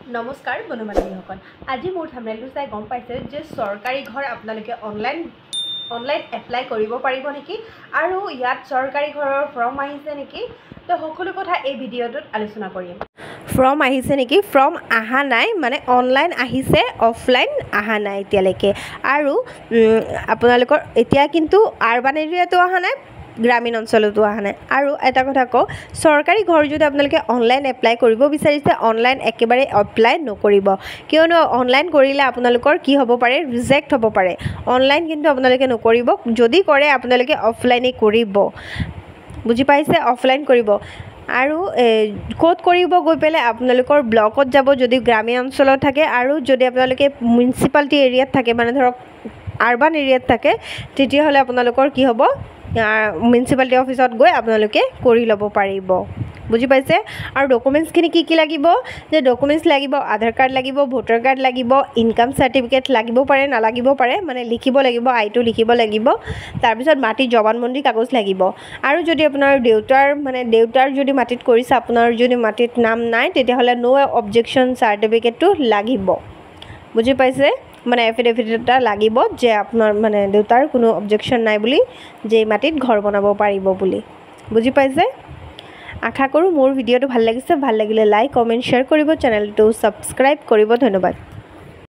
নমস্কাৰ বন্ধু-বান্ধৱীসকল আজি মোৰ থাম্বনেইলটো চাই গম পাইছে যে চৰকাৰী ঘৰ আপোনালোকে অনলাইন এপ্লাই কৰিব পাৰিব নেকি আৰু ইয়াত চৰকাৰী ঘৰৰ ফৰ্ম আহিছে নেকি তো সকলো কথা এই ভিডিঅ'টোত আলোচনা কৰিম ফৰ্ম আহিছে নেকি ফৰ্ম আহা নাই মানে অনলাইন আহিছে অফলাইন আহা নাই এতিয়ালৈকে আৰু আপোনালোকৰ এতিয়া কিন্তু আৰবান এৰিয়াটো আহা নাই গ্ৰামীণ অঞ্চলতো অহা নাই আৰু এটা কথা কওঁ চৰকাৰী ঘৰ যদি আপোনালোকে অনলাইন এপ্লাই কৰিব বিচাৰিছে অনলাইন একেবাৰে এপ্লাই নকৰিব কিয়নো অনলাইন কৰিলে আপোনালোকৰ কি হ'ব পাৰে ৰিজেক্ট হ'ব পাৰে অনলাইন কিন্তু আপোনালোকে নকৰিব যদি কৰে আপোনালোকে অফলাইনে কৰিব বুজি পাইছে অফলাইন কৰিব আৰু কোড কৰিব গৈ পেলাই আপোনালোকৰ ব্লকত যাব যদি গ্ৰামীণ অঞ্চলত থাকে আৰু যদি আপোনালোকে মিউনিচিপালিটি এৰিয়াত থাকে মানে ধৰক আৰবান এৰিয়াত থাকে তেতিয়াহ'লে আপোনালোকৰ কি হ'ব মিউনিচিপালিটি অফিসত গৈ আপোনালোকে কৰি ল'ব পাৰিব বুজি পাইছে আৰু ডকুমেন্টছখিনি কি লাগিব যে ডকুমেন্টছ লাগিব আধাৰ কাৰ্ড লাগিব ভোটাৰ কাৰ্ড লাগিব ইনকাম সাৰ্টিফিকেট লাগিব পাৰে নালাগিব পাৰে মানে লিখিব লাগিব আইটো লিখিব লাগিব তাৰ পিছত মাটি জবানবন্দী কাগজ লাগিব আৰু যদি আপোনাৰ দেউতাৰ যদি মাটিত কৰিছে আপোনাৰ যদি মাটিত নাম নাই তেতিয়াহ'লে নো অবজেকশন সাৰ্টিফিকেটটো লাগিব বুজি পাইছে মানে এফিডেভিট এটা লাগিব যে আপোনাৰ মানে দেউতাৰ কোনো অবজেকশন নাই বুলি যে মাটিত ঘৰ বনাব পাৰিব বুলি বুজি পাইছে আশা কৰোঁ মোৰ ভিডিঅ'টো ভাল লাগিছে ভাল লাগিলে লাইক কমেন্ট শ্বেয়াৰ কৰিব চেনেলটো সাবস্ক্ৰাইব কৰিব ধন্যবাদ